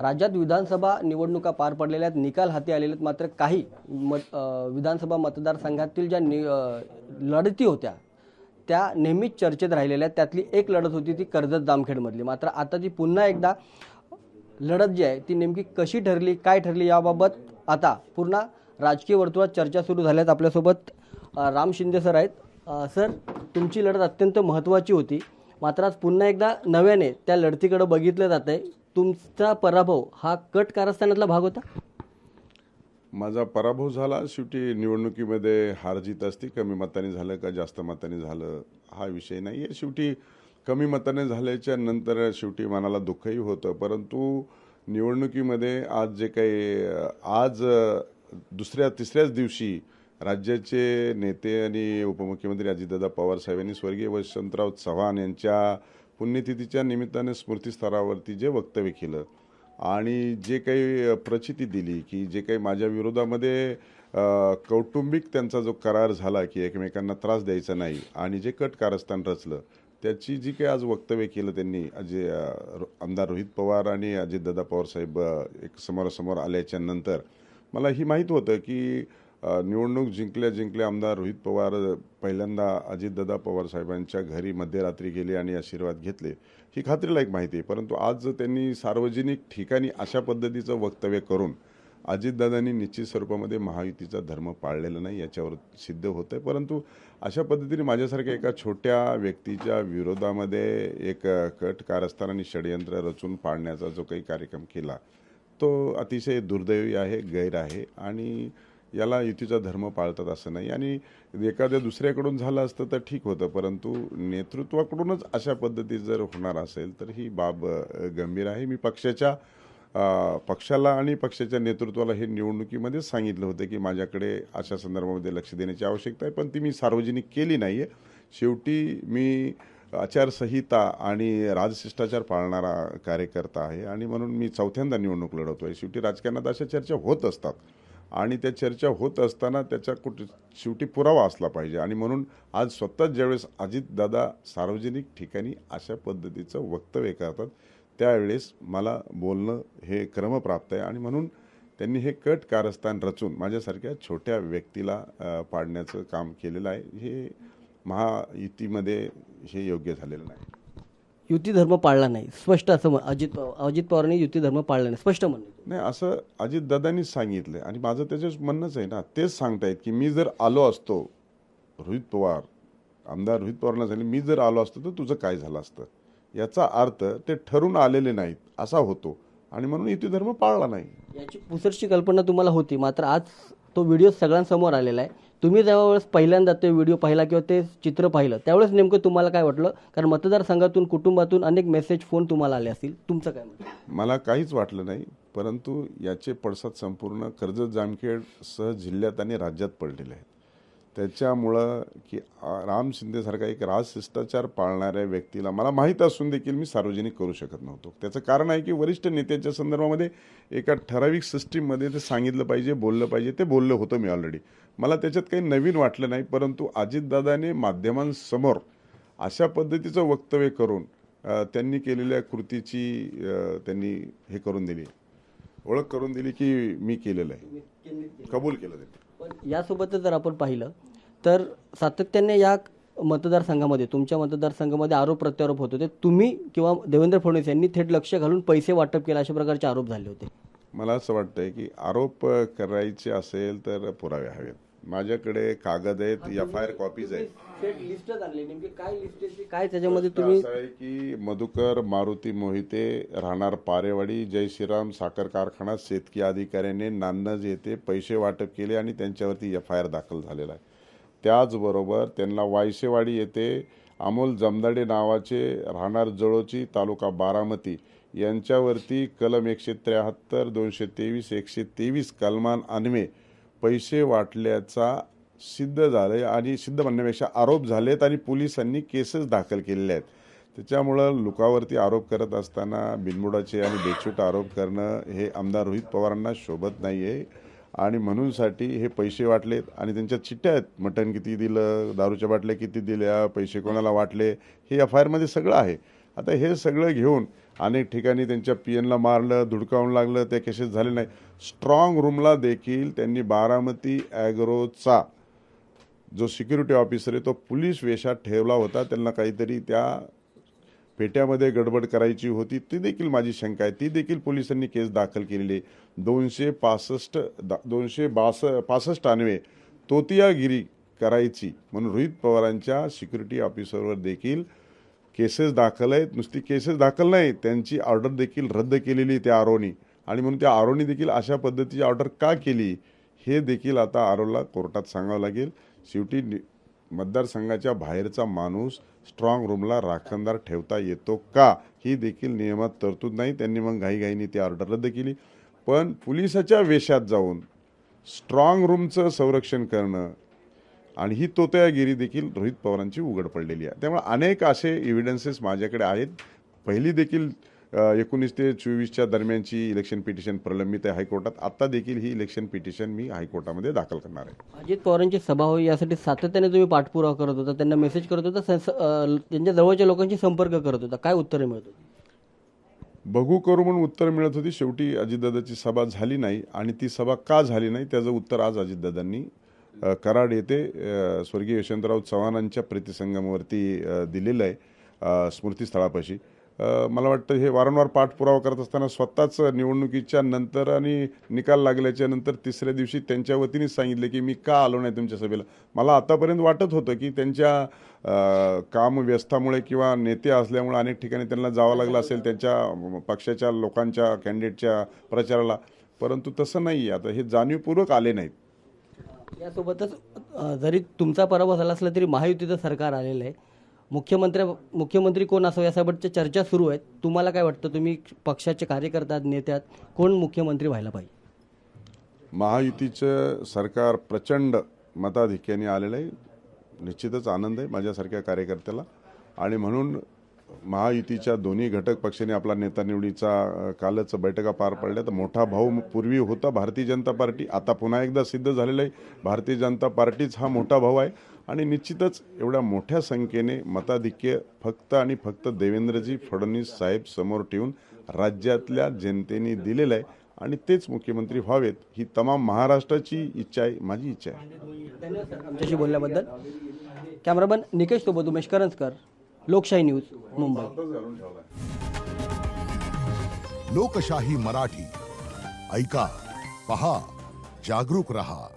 राज्यात विधानसभा निवडणुका पार पडलेल्या आहेत, निकाल हाती आलेले आहेत. मात्र काही विधानसभा मतदारसंघातील ज्या लढती होत्या त्या नेहमीच चर्चेत राहिलेल्या आहेत. त्यातली एक लढत होती ती कर्जत जामखेडमधली. मात्र आता ती पुन्हा एकदा लढत जी आहे ती नेमकी कशी ठरली, काय ठरली, याबाबत आता पूर्ण राजकीय वर्तुळात चर्चा सुरू झाल्यात. आपल्यासोबत राम शिंदे सर आहेत. सर, तुमची लढत अत्यंत महत्त्वाची होती, मात्र आज पुन्हा एकदा नव्याने त्या लढतीकडे बघितलं जात आहे. तुमचा पराभव हा कट कारस्थानातला भाग होता? माझा पराभव झाला. शेवटी निवडणुकीमध्ये हार जीत असते. कमी मताने झालं का जास्त मताने झालं हा विषय नाही आहे. शेवटी कमी मताने झाल्याच्या नंतर शेवटी मनाला दुःखही होतं. परंतु निवडणुकीमध्ये आज जे काही आज दुसऱ्या तिसऱ्याच दिवशी राज्याचे नेते आणि उपमुख्यमंत्री अजितदादा पवार साहेबांनी स्वर्गीय वसंतराव चव्हाण यांच्या पुण्यतिथीच्या निमित्ताने स्मृतीस्तरावरती जे वक्तव्य केलं आणि जे काही प्रचिती दिली की जे काही माझ्या विरोधामध्ये कौटुंबिक त्यांचा जो करार झाला की एकमेकांना त्रास द्यायचा नाही आणि जे कट कारस्थान रचलं त्याची जी काही आज वक्तव्य केलं त्यांनी आमदार रोहित पवार आणि अजितदादा पवार साहेब एक समोरासमोर आल्याच्या नंतर मला ही माहीत होतं की निवडणूक जिंकल्या आमदार रोहित पवार पहिल्यांदा अजितदादा पवार साहेबांच्या घरी मध्यरात्री गेले आणि आशीर्वाद घेतले ही खात्रीलायक माहिती आहे. परंतु आज त्यांनी सार्वजनिक ठिकाणी अशा पद्धतीचं वक्तव्य करून अजितदादांनी निश्चित स्वरूपामध्ये महायुतीचा धर्म पाळलेला नाही याच्यावर सिद्ध होतं आहे. परंतु अशा पद्धतीने माझ्यासारख्या एका छोट्या व्यक्तीच्या विरोधामध्ये एक कट कारस्थान आणि षडयंत्र रचून पाडण्याचा जो काही कार्यक्रम केला तो अतिशय दुर्दैवी आहे, गैर आहे आणि याला युतीचा धर्म पाळतात असं नाही. आणि एखाद्या दुसऱ्याकडून झालं असतं तर ठीक होतं, परंतु नेतृत्वाकडूनच अशा पद्धती जर होणार असेल तर ही बाब गंभीर आहे. मी पक्षाला आणि पक्षाच्या नेतृत्वाला हे निवडणुकीमध्ये सांगितलं होतं की माझ्याकडे अशा संदर्भामध्ये लक्ष देण्याची आवश्यकता आहे, पण ती मी सार्वजनिक केली नाही आहे. शेवटी मी आचारसंहिता आणि राजशिष्टाचार पाळणारा कार्यकर्ता आहे आणि म्हणून मी चौथ्यांदा निवडणूक लढवतो आहे. शेवटी राजकारणात अशा चर्चा होत असतात आणि त्या चर्चा होत असताना त्याच्या शेवटी पुरावा असला पाहिजे आणि म्हणून आज स्वतःच ज्यावेळेस अजितदादा सार्वजनिक ठिकाणी अशा पद्धतीचं वक्तव्य करतात त्यावेळेस मला बोलणं हे क्रमप्राप्त आहे आणि म्हणून त्यांनी हे कट कारस्थान रचून माझ्यासारख्या छोट्या व्यक्तीला पाडण्याचं काम केलेलं आहे. हे महायुतीमध्ये हे योग्य झालेलं नाही. युती धर्म पाळला नाही स्पष्ट असं अजित पवारांनी युती धर्म पाळला नाही स्पष्ट म्हणणं नाही असं अजितदादांनीच सांगितलं आणि माझं त्याच्याच म्हणणंच आहे ना. तेच सांगतायत की मी जर आलो असतो आमदार रोहित पवारांना झाले मी जर आलो असतो तर तुझं काय झालं असतं याचा अर्थ ते ठरून आलेले नाहीत असा होतो आणि म्हणून युती धर्म पाळला नाही. याची पुसरची कल्पना तुम्हाला होती, मात्र आज तो व्हिडिओ सगळ्यांसमोर आलेला आहे. तुम्ही ज्यावेळेस पहिल्यांदा ते व्हिडिओ पाहिला किंवा ते चित्र पाहिलं त्यावेळेस नेमकं तुम्हाला काय वाटलं? कारण मतदारसंघातून कुटुंबातून अनेक मेसेज फोन तुम्हाला आले असतील, तुमचं काय मत? मला काहीच वाटलं नाही, परंतु याचे पडसाद संपूर्ण कर्जत जामखेड सह जिल्ह्यात आणि राज्यात पडलेले आहेत. त्याच्यामुळं की राम शिंदेसारखा एक राजशिष्टाचार पाळणाऱ्या व्यक्तीला मला माहीत असून देखील मी सार्वजनिक करू शकत नव्हतो. त्याचं कारण आहे की वरिष्ठ नेत्याच्या संदर्भामध्ये एका ठराविक सिस्टीममध्ये ते सांगितलं पाहिजे, बोललं पाहिजे, ते बोललं होतं मी ऑलरेडी. मला त्याच्यात काही नवीन वाटलं नाही. परंतु अजितदादाने माध्यमांसमोर अशा पद्धतीचं वक्तव्य करून त्यांनी केलेल्या कृतीची त्यांनी हे करून दिली, ओळख करून दिली की मी केलेलं आहे, कबूल केलं त्यांनी. पण यासोबतच जर आपण पाहिलं तर सातत्याने या मतदारसंघामध्ये तुमच्या मतदारसंघामध्ये आरोप प्रत्यारोप होत होते. तुम्ही किंवा देवेंद्र फडणवीस यांनी थेट लक्ष घालून पैसे वाटप केले अशा प्रकारचे आरोप झाले होते. मला असं वाटतंय की आरोप करायचे असेल तर पुरावे हवेत. माझ्याकडे कागद आहेत, FIR कॉपीज आहेत. काय त्याच्यामध्ये तुम्ही असं आहे की मधुकर मारुती मोहिते राहणार पारेवाडी जय श्रीराम साखर कारखाना शेतकी अधिकाऱ्याने नान्नज येथे पैसे वाटप केले आणि त्यांच्यावरती FIR दाखल झालेला आहे. त्याचबरोबर त्यांना वायसेवाडी येथे अमोल जमदाडे नावाचे राहणार जळोची तालुका बारामती यांच्यावरती कलम 173 223 123 कलमान अन्वे पैसे वाटल्याचा सिद्ध झाले आणि सिद्ध म्हणण्यापेक्षा आरोप झालेत आणि पोलिसांनी केसेस दाखल केलेले आहेत. त्याच्यामुळं लोकांवरती आरोप करत असताना बिनबुडाचे आणि बेछूट आरोप करणं हे आमदार रोहित पवारांना शोभत नाही आहे आणि म्हणूनसाठी हे पैसे वाटलेत आणि त्यांच्या चिठ्ठ्या आहेत. मटण किती दिलं, दारूच्या बाटल्या किती दिल्या, पैसे कोणाला वाटले, हे FIR मध्ये सगळं आहे. आता हे सगळं घेऊन अनेक ठिकाणी त्यांच्या पीएनला मारलं, धुडकावून लागलं, त्या केसेस झाले नाही. स्ट्रॉंग रूमला देखील त्यांनी बारामती ॲग्रोचा जो सिक्युरिटी ऑफिसर आहे तो पोलीस वेशात ठेवला होता. त्यांना काहीतरी त्या पेट्यामध्ये गडबड करायची होती, ती देखील माझी शंका आहे. ती देखील पोलिसांनी केस दाखल केलेली आहे. 265 अन्वे तोतियागिरी करायची म्हणून रोहित पवारांच्या सिक्युरिटी ऑफिसरवर देखील केसेस दाखल आहेत. नुसती केसेस दाखल नाही, त्यांची ऑर्डर देखील रद्द केलेली त्या आरोनी. आणि म्हणून त्या आरोनी देखील अशा पद्धतीची ऑर्डर का केली हे देखील आता आरोला कोर्टात सांगावं लागेल. शेवटी मतदारसंघाच्या बाहेरचा माणूस स्ट्रॉंग रूमला राखणदार ठेवता येतो का ही देखील नियमात तरतूद नाही. त्यांनी मग घाईघाईने ती ऑर्डर रद्द केली. पण पोलिसाच्या वेशात जाऊन स्ट्रॉंग रूमचं संरक्षण करणं आणि ही तोतयागिरी देखील रोहित पवारांची उघड पडलेली आहे. त्यामुळे अनेक असे एव्हिडन्सेस माझ्याकडे आहेत. पहिली देखील 19 ते 24च्या दरम्यानची इलेक्शन पिटिशन प्रलंबित आहे हायकोर्टात. आता देखील ही इलेक्शन पिटिशन मी हायकोर्टामध्ये दाखल करणार आहे. अजित पवारांची सभा होईल यासाठी सातत्याने तुम्ही पाठपुरावा करत होता, त्यांना मेसेज करत होता, त्यांच्या जवळच्या लोकांशी संपर्क करत होता, काय उत्तरे मिळत होती? बघू करू म्हणून उत्तर मिळत होती. शेवटी अजितदादाची सभा झाली नाही आणि ती सभा का झाली नाही त्याचं उत्तर आज अजितदादांनी कराड येथे स्वर्गीय यशवंतराव चव्हाणांच्या प्रीतिसंगमावरती दिलेलं आहे, स्मृतीस्थळापाशी. मला वाटतं हे वारंवार पाठपुरावा करत असताना स्वतःच निवडणुकीच्या नंतर आणि निकाल लागल्याच्या नंतर तिसऱ्या दिवशी त्यांच्या वतीनेच सांगितले की मी का आलो नाही तुमच्या सभेला. मला आतापर्यंत वाटत होतं की त्यांच्या कामव्यस्थामुळे किंवा नेते असल्यामुळे अनेक ठिकाणी त्यांना जावं लागलं असेल त्यांच्या पक्षाच्या लोकांच्या कॅन्डिडेटच्या प्रचाराला, परंतु तसं नाही. आता हे जाणीवपूर्वक आले नाहीत. यासोबतच जरी तुमचा पराभव झाला असला तरी महायुतीचं सरकार आलेलं आहे. मुख्यमंत्री कोण असावं यासोबतच्या चर्चा सुरू आहेत. तुम्हाला काय वाटतं, तुम्ही पक्षाचे कार्यकर्ता नेत्यात, कोण मुख्यमंत्री व्हायला पाहिजे? महायुतीचं सरकार प्रचंड मताधिक्याने आलेलं आहे. निश्चितच आनंद आहे माझ्यासारख्या कार्यकर्त्याला. आणि म्हणून महायुतीच्या दोन्ही घटक पक्षाने आपला नेता निवडीचा कालच बैठका पार पडल्या. तर मोठा भाऊ पूर्वी होता भारतीय जनता पार्टी, आता पुन्हा एकदा सिद्ध झालेलं आहे भारतीय जनता पार्टीच हा मोठा भाऊ आहे. आणि निश्चितच एवढ्या मोठ्या संख्येने मताधिक्य फक्त आणि फक्त देवेंद्रजी फडणवीस साहेब समोर ठेवून राज्यातल्या जनतेने दिलेलं आहे आणि तेच मुख्यमंत्री व्हावेत ही तमाम महाराष्ट्राची इच्छा आहे, माझी इच्छा आहे. धन्यवाद सर आमच्याशी बोलल्याबद्दल. कॅमेरामन निकेश सोबत उमेश करंजकर, लोकशाही न्यूज, मुंबई. लोकशाही मराठी ऐका, पहा, जागरूक रहा.